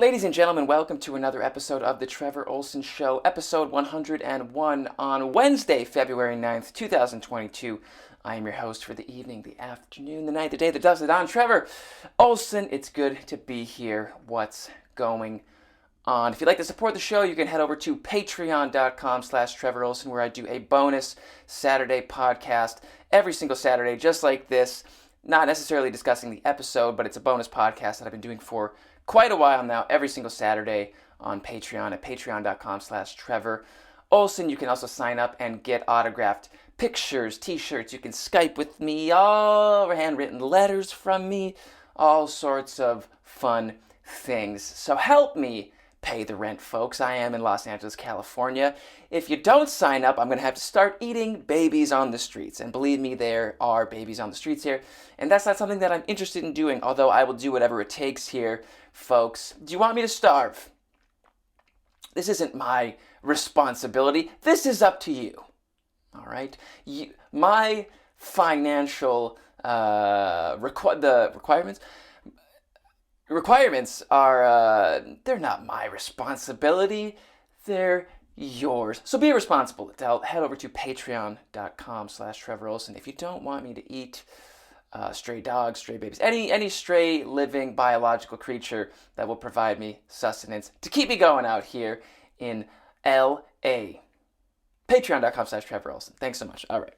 Ladies and gentlemen, welcome to another episode of The Trevor Ohlsen Show, episode 101 on Wednesday, February 9th, 2022. I am your host for the evening, the afternoon, the night, the day that does it on. Trevor Ohlsen, it's good to be here. What's going on? If you'd like to support the show, you can head over to patreon.com/Trevor Ohlsen, where I do a bonus Saturday podcast every single Saturday, just like this. Not necessarily discussing the episode, but it's a bonus podcast that I've been doing for quite a while now, every single Saturday on Patreon at patreon.com/Trevor Ohlsen. You can also sign up and get autographed pictures, t-shirts. You can Skype with me, all handwritten letters from me, all sorts of fun things. So help me pay the rent, folks. I am in Los Angeles, California. If you don't sign up, I'm going to have to start eating babies on the streets. And believe me, there are babies on the streets here. And that's not something that I'm interested in doing, although I will do whatever it takes here, folks. Do you want me to starve? This isn't my responsibility. This is up to you. All right? My financial requirements are, they're not my responsibility, they're yours. So be responsible. Head over to patreon.com/Trevor Ohlsen. If you don't want me to eat stray dogs, stray babies, any stray living biological creature that will provide me sustenance to keep me going out here in LA. Patreon.com/Trevor Ohlsen. Thanks so much. All right.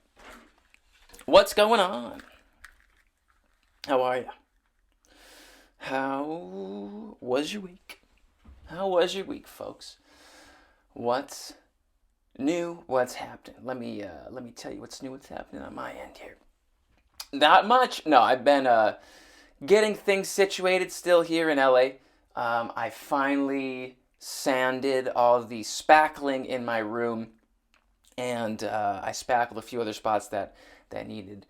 What's going on? How are you? How was your week? How was your week, folks? What's new? What's happening? Let me tell you what's new. What's happening on my end here? Not much. No, I've been getting things situated still here in LA. I finally sanded all the spackling in my room, and I spackled a few other spots that needed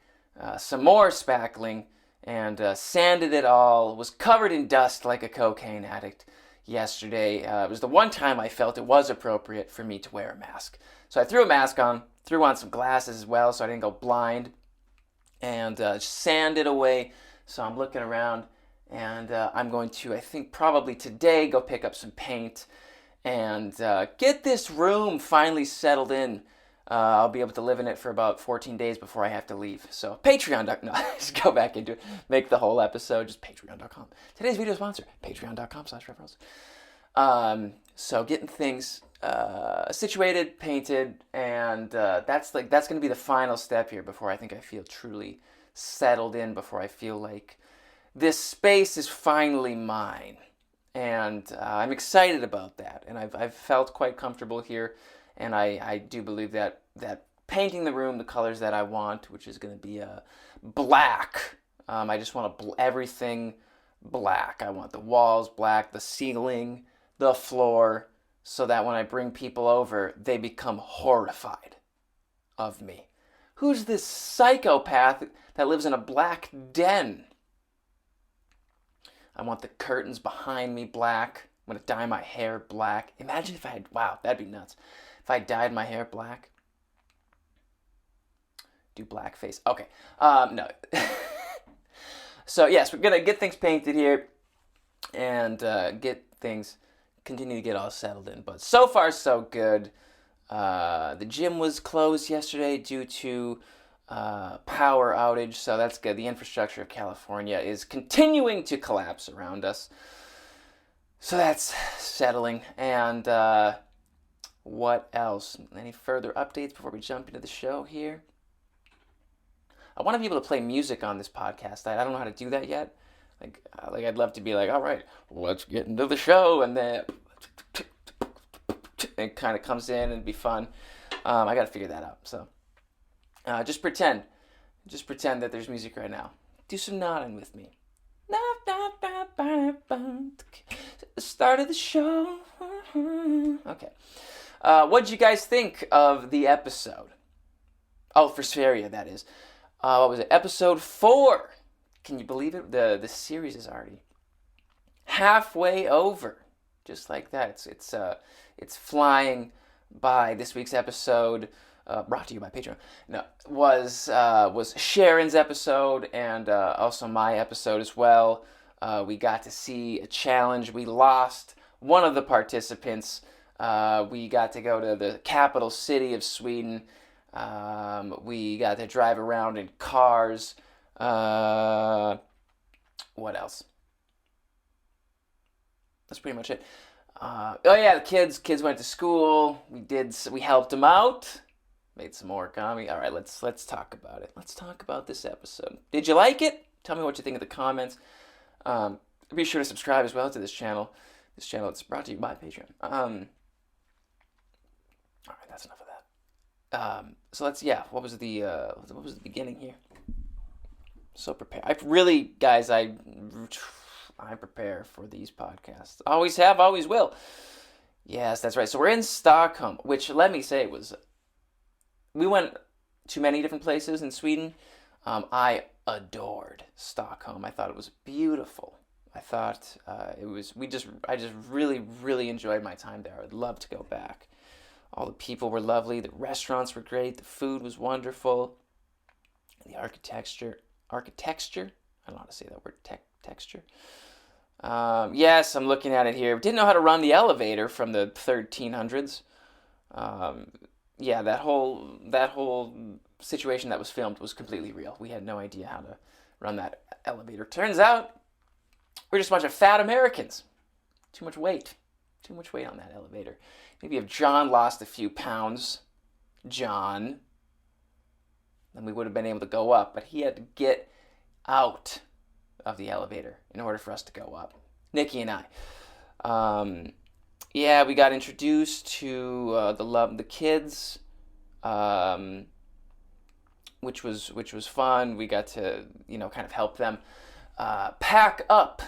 some more spackling. And sanded it all, was covered in dust like a cocaine addict yesterday. It was the one time I felt it was appropriate for me to wear a mask. So I threw a mask on, threw on some glasses as well so I didn't go blind, and sanded away. So I'm looking around, and I'm going to, I think probably today, go pick up some paint and get this room finally settled in. I'll be able to live in it for about 14 days before I have to leave. So Patreon.com, just go back into it, make the whole episode, just Patreon.com. Today's video sponsor, Patreon.com/Trevor Ohlsen. So getting things situated, painted, and that's going to be the final step here before I think I feel truly settled in, before I feel like this space is finally mine. And I'm excited about that, and I've felt quite comfortable here. And I do believe that painting the room the colors that I want, which is going to be black. I just want everything black. I want the walls black, the ceiling, the floor, so that when I bring people over, they become horrified of me. Who's this psychopath that lives in a black den? I want the curtains behind me black. I'm going to dye my hair black. Imagine if I had, wow, that'd be nuts. If I dyed my hair black. Do blackface. Okay. No. So, yes, we're going to get things painted here and continue to get all settled in. But so far, so good. The gym was closed yesterday due to power outage, so that's good. The infrastructure of California is continuing to collapse around us. So that's settling. And what else? Any further updates before we jump into the show here? I want to be able to play music on this podcast. I don't know how to do that yet. Like I'd love to be like, all right, let's get into the show, and then it kind of comes in and be fun. I got to figure that out. So just pretend that there's music right now. Do some nodding with me. Start of the show. Okay. What'd you guys think of the episode? Allt for Sverige, that is. What was it? Episode 4. Can you believe it? The series is already halfway over. Just like that. It's flying by. This week's episode, brought to you by Patreon, was Sharon's episode, and also my episode as well. We got to see a challenge. We lost one of the participants. We got to go to the capital city of Sweden. We got to drive around in cars. What else? That's pretty much it. Oh yeah, the kids went to school. We helped them out. Made some origami. All right, let's talk about it. Let's talk about this episode. Did you like it? Tell me what you think in the comments. Be sure to subscribe as well to this channel. This channel is brought to you by Patreon. All right, that's enough of that. So what was the beginning here? So prepare. I prepare for these podcasts. Always have, always will. Yes, that's right. So we're in Stockholm, which let me say we went to many different places in Sweden. I adored Stockholm. I thought it was beautiful. I thought I just really, really enjoyed my time there. I would love to go back. All the people were lovely. The restaurants were great. The food was wonderful. The architecture. I don't know how to say that word. Texture. Yes, I'm looking at it here. Didn't know how to run the elevator from the 1300s. That whole situation that was filmed was completely real. We had no idea how to run that elevator. Turns out we're just a bunch of fat Americans. Too much weight on that elevator. Maybe if John lost a few pounds, then we would have been able to go up. But he had to get out of the elevator in order for us to go up. Nikki and I. We got introduced to the kids, which was fun. We got to kind of help them pack up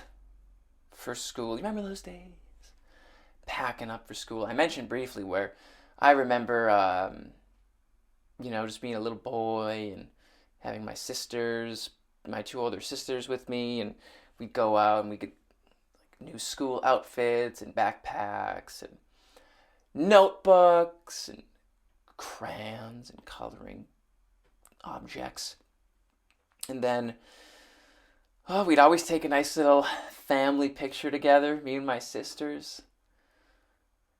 for school. You remember those days? Packing up for school. I mentioned briefly where I remember, just being a little boy and having my two older sisters with me, and we'd go out and we could new school outfits and backpacks and notebooks and crayons and coloring objects. And then we'd always take a nice little family picture together, me and my sisters.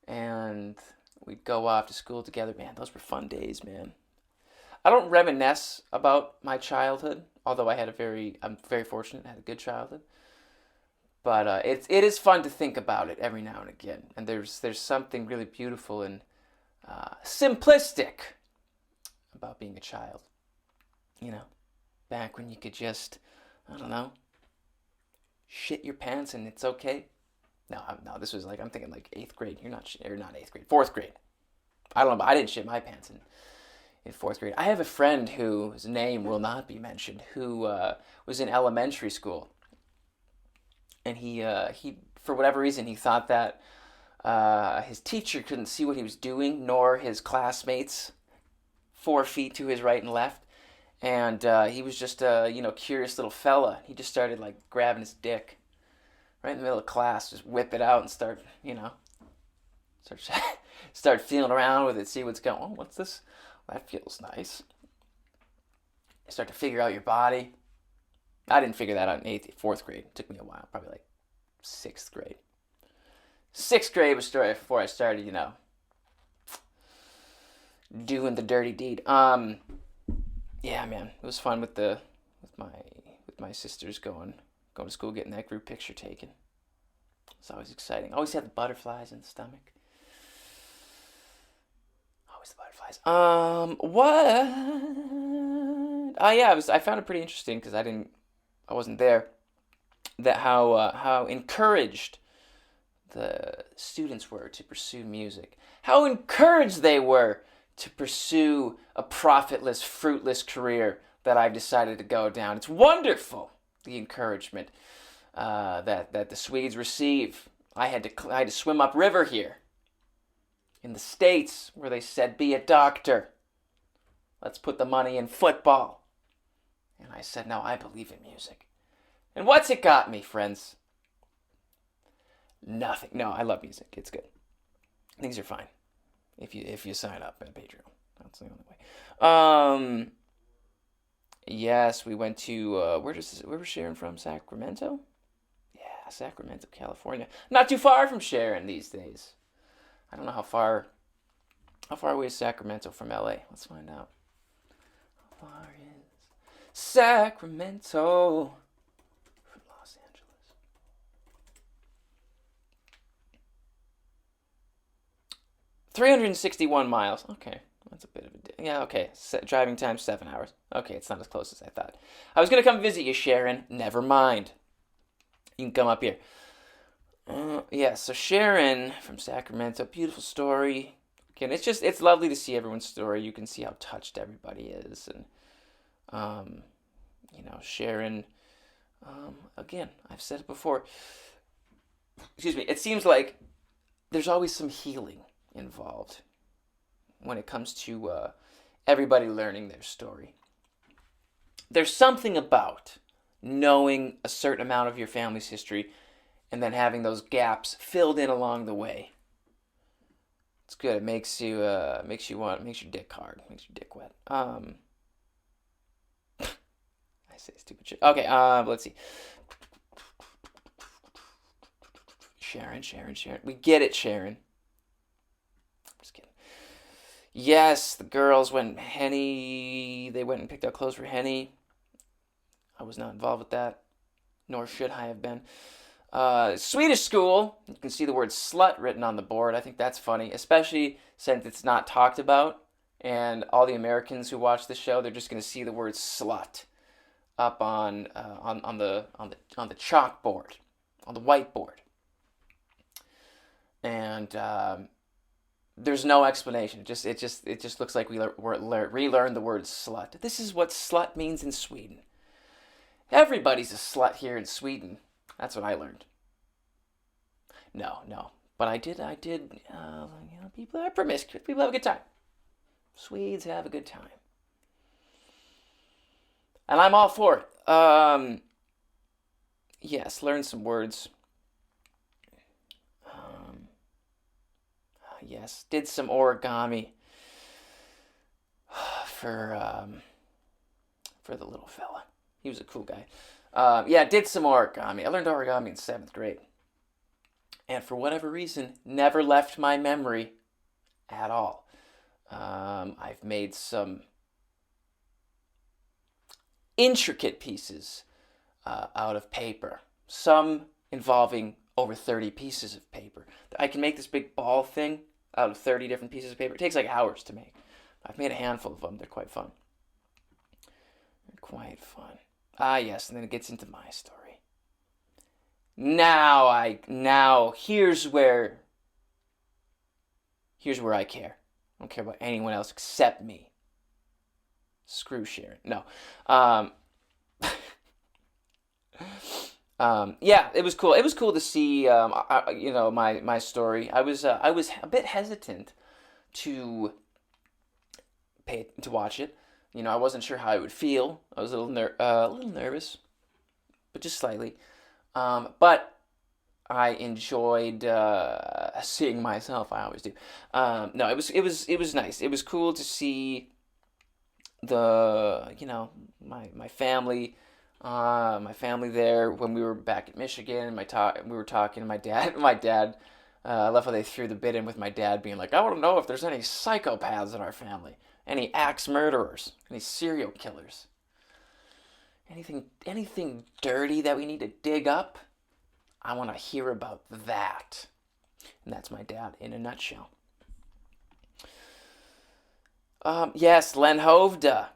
And we'd go off to school together. Man, those were fun days, man. I don't reminisce about my childhood, although I'm very fortunate. I had a good childhood. But it is fun to think about it every now and again. And there's something really beautiful and simplistic about being a child. Back when you could just, I don't know, shit your pants and it's okay. No, this was I'm thinking 8th grade. You're not 8th grade, 4th grade. I don't know, but I didn't shit my pants in 4th grade. I have a friend whose name will not be mentioned, who was in elementary school. And he for whatever reason, he thought that his teacher couldn't see what he was doing, nor his classmates 4 feet to his right and left. And he was just a curious little fella. He just started grabbing his dick right in the middle of class, just whip it out and start start feeling around with it, see what's going on. Oh, what's this? That feels nice. You start to figure out your body. I didn't figure that out in 4th grade. It took me a while, probably 6th grade. 6th grade was before I started, doing the dirty deed. Yeah, man, it was fun with my sisters going to school, getting that group picture taken. It's always exciting. Always had the butterflies in the stomach. Always the butterflies. What? Oh yeah, I found it pretty interesting because I wasn't there. That how encouraged the students were to pursue music. How encouraged they were to pursue a profitless, fruitless career that I've decided to go down. It's wonderful, the encouragement that the Swedes receive. I had to swim upriver here in the States where they said, be a doctor. Let's put the money in football. And I said, no, I believe in music. And what's it got me, friends? Nothing. No, I love music. It's good. Things are fine if you sign up at Patreon. That's the only way. Yes, we went to where was Sharon from? Sacramento? Sacramento, California. Not too far from Sharon these days. I don't know how far away is Sacramento from LA. Let's find out. How far is Sacramento from Los Angeles? 361 miles. Okay, that's a bit of a... Yeah, okay. Driving time, 7 hours. Okay, it's not as close as I thought. I was going to come visit you, Sharon. Never mind. You can come up here. Yeah, so Sharon from Sacramento, beautiful story. Again, it's lovely to see everyone's story. You can see how touched everybody is, and Sharon. Again, I've said it before. Excuse me. It seems like there's always some healing involved when it comes to everybody learning their story. There's something about knowing a certain amount of your family's history and then having those gaps filled in along the way. It's good. It makes your dick hard, makes your dick wet. I say stupid shit. Okay, let's see. Sharon. We get it, Sharon. I'm just kidding. Yes, the girls went Henny. They went and picked out clothes for Henny. I was not involved with that, nor should I have been. Swedish school. You can see the word slut written on the board. I think that's funny, especially since it's not talked about. And all the Americans who watch the show, they're just going to see the word slut up on the chalkboard, on the whiteboard. And there's no explanation. It just looks like we relearned the word slut. This is what slut means in Sweden. Everybody's a slut here in Sweden. That's what I learned. No. But I did, people are promiscuous. People have a good time. Swedes have a good time. And I'm all for it. Yes, learn some words. Yes, did some origami for the little fella. He was a cool guy. Did some origami. I learned origami in 7th grade. And for whatever reason, never left my memory at all. I've made some intricate pieces out of paper. Some involving over 30 pieces of paper. I can make this big ball thing out of 30 different pieces of paper. It takes like hours to make. I've made a handful of them. They're quite fun. Ah, yes, and then it gets into my story. Now here's where I care. I don't care about anyone else except me. Screw Sharon. No. It was cool. It was cool to see, my story. I was a bit hesitant to watch it. I wasn't sure how I would feel. I was a little nervous, but just slightly. But I enjoyed seeing myself. I always do. It was nice. It was cool to see my family. My family there when we were back in Michigan. We were talking to my dad. I love how they threw the bit in with my dad being like, I want to know if there's any psychopaths in our family. Any axe murderers, any serial killers, anything dirty that we need to dig up. I want to hear about that. And that's my dad in a nutshell. Yes, Lenhovda,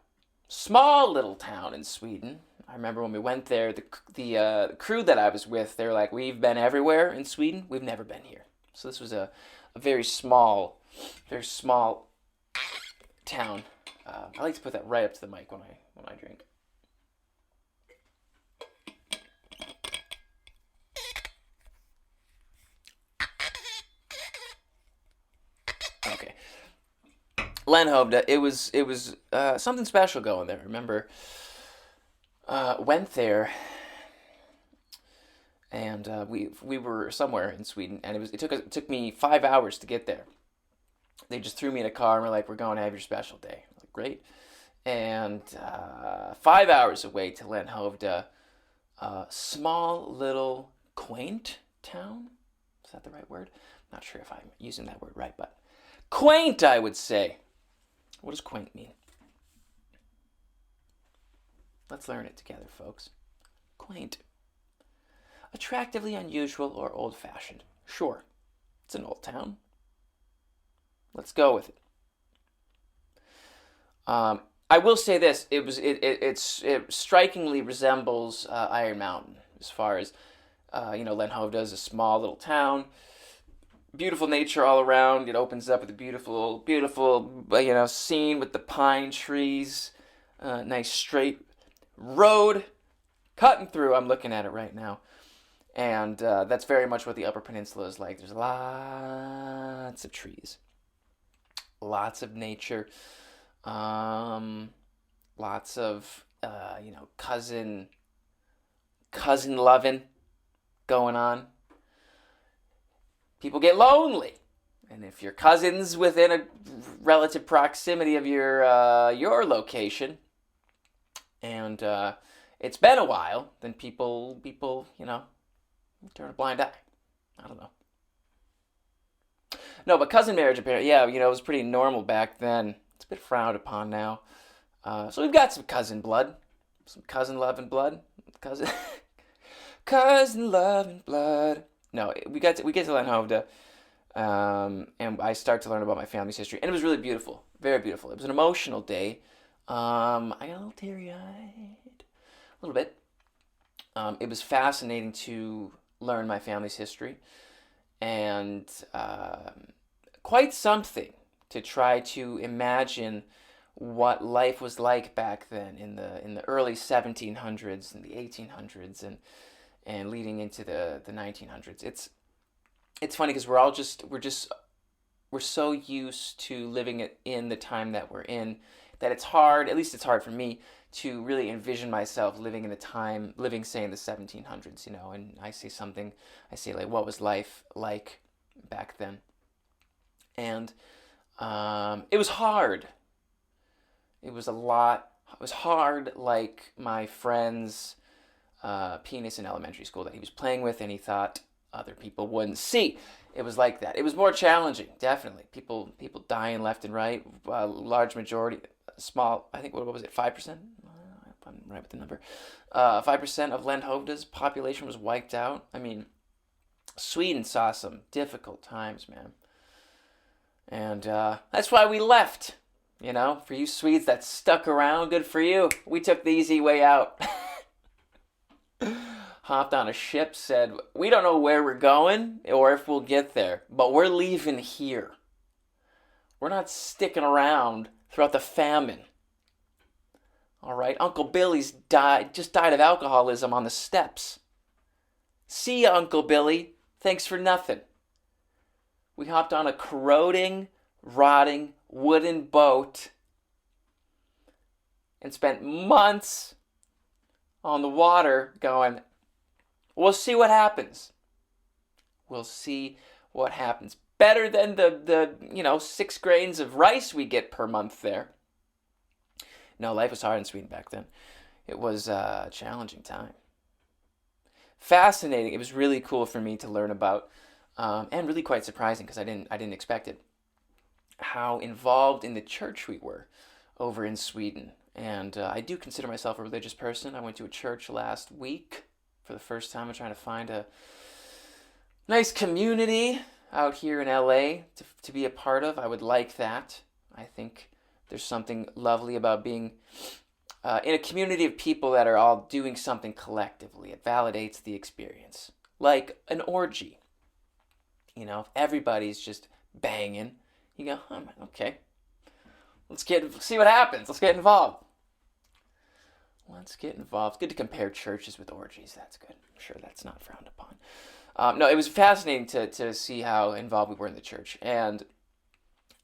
small little town in Sweden. I remember when we went there, the crew that I was with, they were like, we've been everywhere in Sweden, we've never been here. So this was a very small town. I like to put that right up to the mic when I drink. Okay. Lenhovda, it was something special going there. I remember went there and we were somewhere in Sweden, and it took me 5 hours to get there. They just threw me in a car and were like, we're going to have your special day. I'm like, great. And 5 hours away to Lenhovda, small little quaint town. Is that the right word? Not sure if I'm using that word right, but quaint, I would say. What does quaint mean? Let's learn it together, folks. Quaint. Attractively unusual or old-fashioned. Sure, it's an old town. Let's go with it. I will say this: it strikingly resembles Iron Mountain as far as Len Hovde is a small little town, beautiful nature all around. It opens up with a beautiful scene with the pine trees, nice straight road cutting through. I'm looking at it right now, and that's very much what the Upper Peninsula is like. There's lots of trees, lots of nature. Lots of cousin loving going on. People get lonely, and if your cousin's within a relative proximity of your location, and it's been a while, then people turn a blind eye. I don't know. No, but cousin marriage apparently, it was pretty normal back then. It's a bit frowned upon now. So we've got some cousin blood. Some cousin love and blood. Cousin love and blood. No, we get to Len Hovde, and I start to learn about my family's history. And it was really beautiful. Very beautiful. It was an emotional day. I got a little teary-eyed. A little bit. It was fascinating to learn my family's history. And quite something to try to imagine what life was like back then in the early 1700s and the 1800s and leading into the 1900s. It's funny because we're so used to living in the time that we're in that it's hard, at least it's hard for me, to really envision myself living in say in the 1700s, and I say like, what was life like back then? And it was hard. It was hard, like my friend's penis in elementary school that he was playing with and he thought other people wouldn't see. It was like that. It was more challenging, definitely. People dying left and right. Large majority, small, I think, what was it, 5%? I'm right with the number. 5% of Len Hovde's population was wiped out. I mean, Sweden saw some difficult times, man. And that's why we left. For you Swedes that stuck around, good for you. We took the easy way out. Hopped on a ship, said, we don't know where we're going or if we'll get there, but we're leaving here. We're not sticking around throughout the famine. All right, Uncle Billy's just died of alcoholism on the steps. See ya, Uncle Billy. Thanks for nothing. We hopped on a corroding, rotting wooden boat and spent months on the water going, we'll see what happens. We'll see what happens. Better than the 6 grains of rice we get per month there. No, life was hard in Sweden back then. It was a challenging time. Fascinating. It was really cool for me to learn about, and really quite surprising because I didn't expect it, how involved in the church we were over in Sweden. And I do consider myself a religious person. I went to a church last week for the first time. I'm trying to find a nice community out here in LA to be a part of. I would like that. I think there's something lovely about being in a community of people that are all doing something collectively. It validates the experience. Like an orgy. If everybody's just banging, you go, oh, okay, let's see what happens. Let's get involved. It's good to compare churches with orgies. That's good. I'm sure that's not frowned upon. No, it was fascinating to see how involved we were in the church, and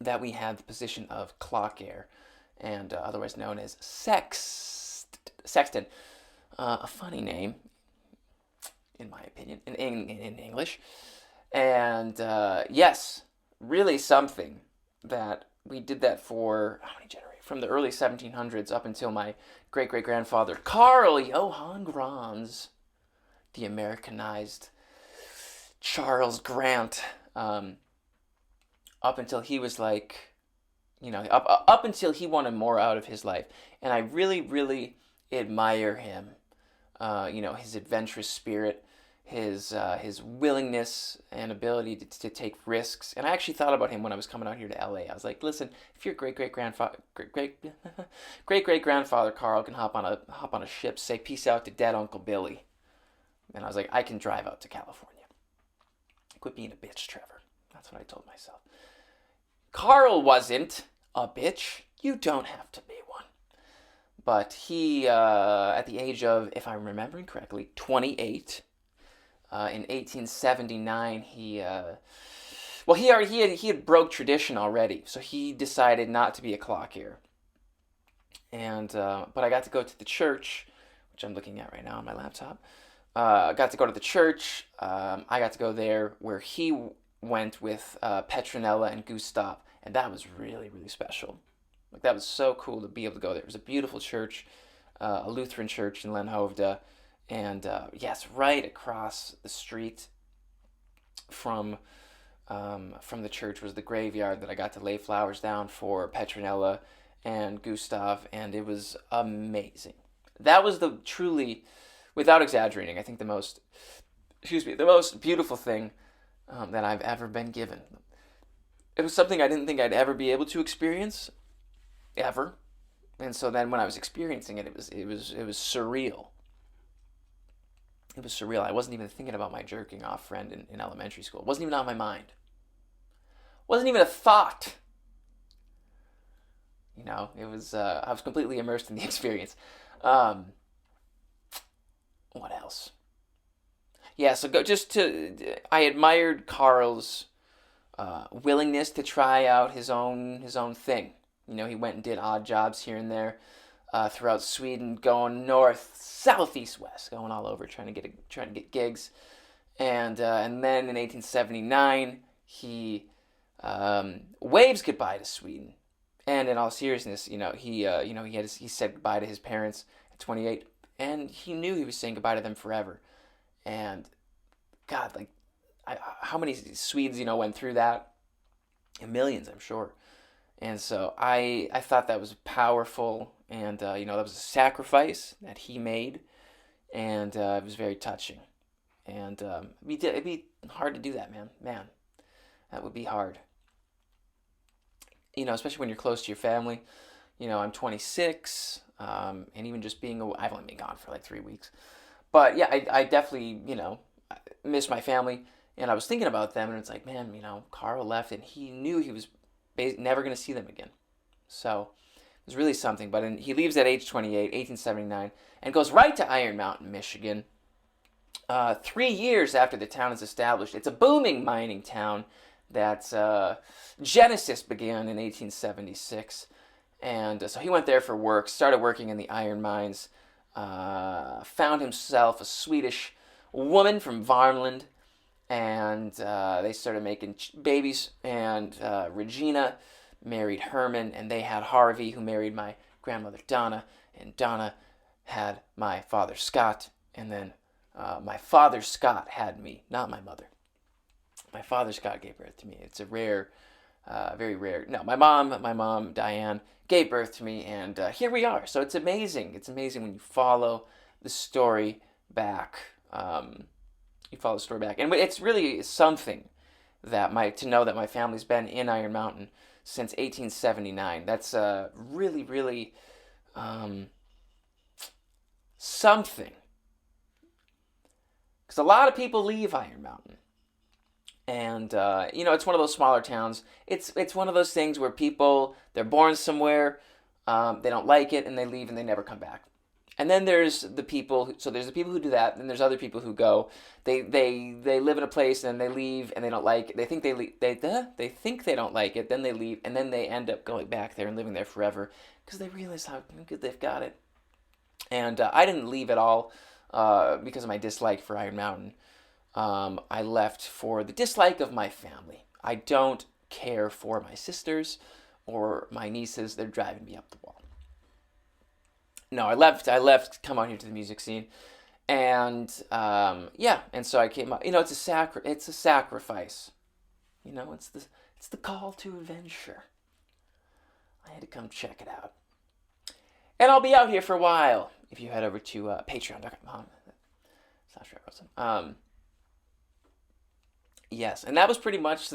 that we had the position of clock-heir, and otherwise known as sexton. A funny name, in my opinion, in English. And yes, really something that we did that for, how many generations? From the early 1700s up until my great-great-grandfather, Karl Johann Grans, the Americanized Charles Grant, up until he was like, up until he wanted more out of his life. And I really, really admire him. His adventurous spirit, his willingness and ability to take risks. And I actually thought about him when I was coming out here to LA. I was like, listen, if your great great grandfather Carl can hop on a ship, say peace out to dead Uncle Billy, and I was like, I can drive out to California. Quit being a bitch, Trevor. That's what I told myself. Carl wasn't a bitch. You don't have to be one. But he, at the age of, if I'm remembering correctly, 28, in 1879, he had broke tradition already, so he decided not to be a clockier. And but I got to go to the church, which I'm looking at right now on my laptop. I got to go to the church. I got to go there where he went with Petronella and Gustav, and that was really, really special. Like, that was so cool to be able to go there. It was a beautiful church, a Lutheran church in Lenhovda, and yes, right across the street from the church was the graveyard that I got to lay flowers down for Petronella and Gustav, and it was amazing. That was the truly, without exaggerating, I think the most beautiful thing that I've ever been given. It was something I didn't think I'd ever be able to experience, ever, and so then when I was experiencing it, it was surreal. It was surreal. I wasn't even thinking about my jerking off friend in elementary school. It wasn't even on my mind. It wasn't even a thought. It was. I was completely immersed in the experience. What else? Yeah, so I admired Carl's willingness to try out his own thing. He went and did odd jobs here and there throughout Sweden, going north, south, east, west, going all over, trying to get gigs. And then in 1879, he waves goodbye to Sweden. And in all seriousness, he said goodbye to his parents at 28, and he knew he was saying goodbye to them forever. And God, how many Swedes went through that? Millions, I'm sure. And so I thought that was powerful, and that was a sacrifice that he made, and it was very touching. And it'd be hard to do that, man. That would be hard. Especially when you're close to your family. I'm 26, and even just I've only been gone for like 3 weeks. But yeah, I definitely, miss my family, and I was thinking about them, and it's like, man, Carl left, and he knew he was never going to see them again. So it was really something. But he leaves at age 28, 1879, and goes right to Iron Mountain, Michigan. 3 years after the town is established. It's a booming mining town that Genesis began in 1876. And so he went there for work, started working in the iron mines, found himself a Swedish woman from Värmland, and they started making babies, and Regina married Herman, and they had Harvey, who married my grandmother Donna, and Donna had my father Scott, and then my father Scott had me, not my mother. My father Scott gave birth to me. It's a rare, very rare. No, my mom Diane gave birth to me, and here we are. So it's amazing. It's amazing when you follow the story back. And it's really something to know that my family's been in Iron Mountain since 1879. That's really, really something. Because a lot of people leave Iron Mountain. And, it's one of those smaller towns. It's one of those things where they're born somewhere, they don't like it, and they leave, and they never come back. And then there's the people who do that, and there's other people who go, they live in a place, and they leave, and they don't like it. They think they think they don't like it, then they leave, and then they end up going back there and living there forever, because they realize how good they've got it. And I didn't leave at all because of my dislike for Iron Mountain. I left for the dislike of my family. I don't care for my sisters or my nieces. They're driving me up the wall. No, I left, come out here to the music scene, And yeah, and so I came up. It's a sacrifice. It's the call to adventure. I had to come check it out. And I'll be out here for a while if you head over to patreon.com. Yes, and that was pretty much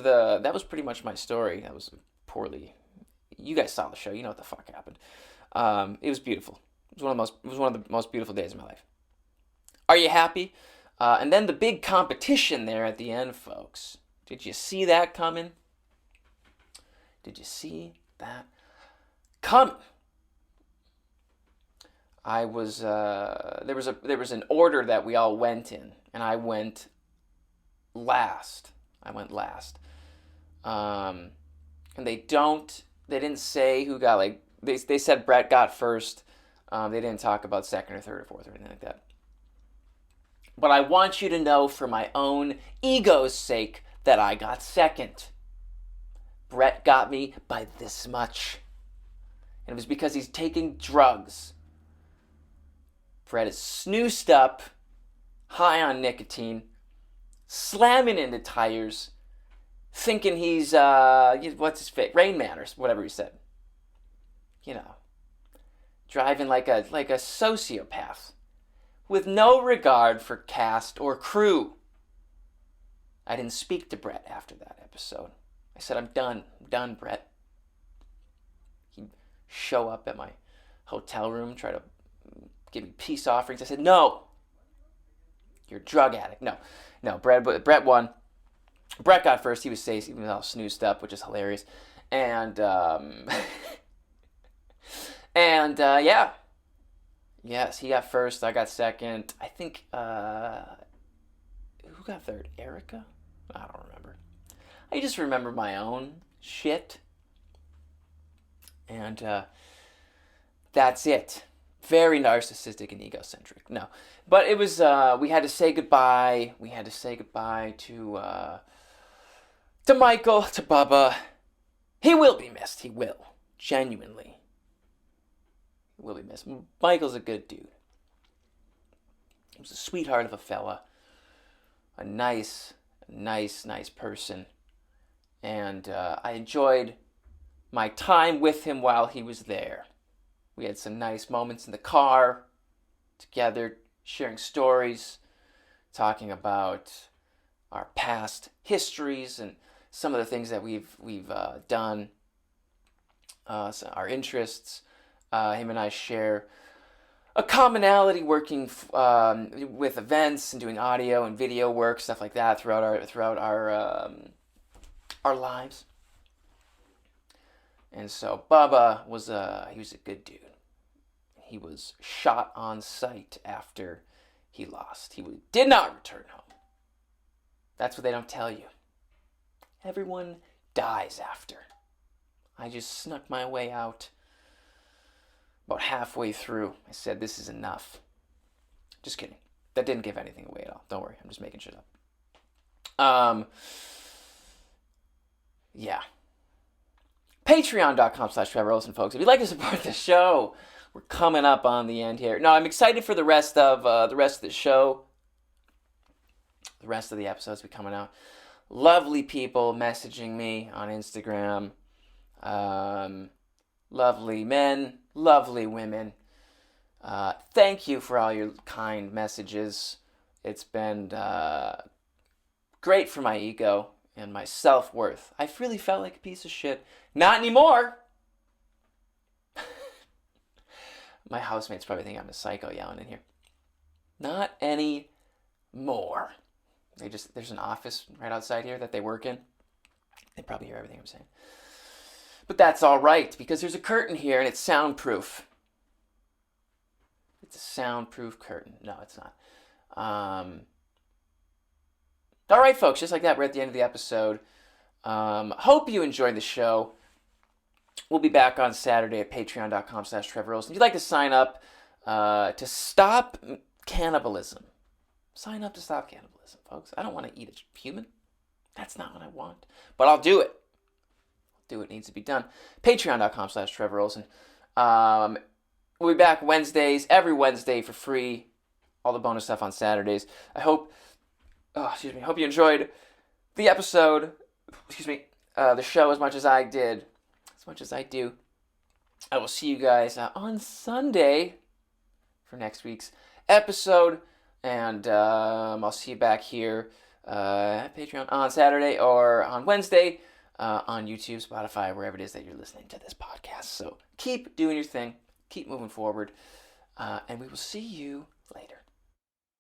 my story. That was poorly. You guys saw the show. You know what the fuck happened. It was beautiful. It was one of the most beautiful days of my life. Are you happy? And then the big competition there at the end, folks. Did you see that coming? Did you see that coming? I was there was an order that we all went in, and I went last. And they didn't say who got, like, they said Brett got first. They didn't talk about second or third or fourth or anything like that. But I want you to know, for my own ego's sake, that I got second. Brett got me by this much. And it was because he's taking drugs. Brett is snoozed up, high on nicotine, slamming into tires, thinking he's, what's his face? Rain Man or whatever he said. Driving like a sociopath, with no regard for cast or crew. I didn't speak to Brett after that episode. I said, I'm done, Brett. He'd show up at my hotel room, try to give me peace offerings. I said, no, you're a drug addict. No, Brett won. Brett got first. He was safe, even though snoozed up, which is hilarious. And, yeah. Yes, he got first. I got second. I think, who got third? Erica? I don't remember. I just remember my own shit. And, that's it. Very narcissistic and egocentric. No. But it was, we had to say goodbye. We had to say goodbye to Michael, to Bubba. He will be missed. He will. Genuinely. He will be missed. Michael's a good dude. He was a sweetheart of a fella. A nice person. And I enjoyed my time with him while he was there. We had some nice moments in the car, together, sharing stories, talking about our past histories and some of the things that we've done, our interests. Him and I share a commonality working with events and doing audio and video work, stuff like that throughout our lives. And so Bubba was he was a good dude. He was shot on sight after he lost. He did not return home. That's what they don't tell you. Everyone dies after. I just snuck my way out. About halfway through, I said, this is enough. Just kidding. That didn't give anything away at all. Don't worry, I'm just making shit up. Yeah. Patreon.com/Trevor Ohlsen, folks. If you'd like to support the show, we're coming up on the end here. No, I'm excited for the rest of the show. The rest of the episodes will be coming out. Lovely people messaging me on Instagram. Lovely men, lovely women. Thank you for all your kind messages. It's been great for my ego and my self-worth. I really felt like a piece of shit. Not anymore. My housemates probably think I'm a psycho yelling in here. Not anymore. There's an office right outside here that they work in. They probably hear everything I'm saying. But that's all right, because there's a curtain here and it's soundproof. It's a soundproof curtain. No, it's not. All right, folks, just like that, we're at the end of the episode. Hope you enjoyed the show. We'll be back on Saturday at patreon.com/Trevor Ohlsen. If you'd like to sign up to stop cannibalism, sign up to stop cannibalism, folks. I don't want to eat a human. That's not what I want. But I'll do it. It needs to be done. Patreon.com/Trevor Ohlsen. We'll be back Wednesdays, every Wednesday for free. all the bonus stuff on Saturdays. I hope you enjoyed the episode, the show as much as I did, as much as I do. I will see you guys on Sunday for next week's episode, and I'll see you back here at Patreon on Saturday or on Wednesday on YouTube, Spotify, wherever it is that you're listening to this podcast. So keep doing your thing, keep moving forward, and we will see you later.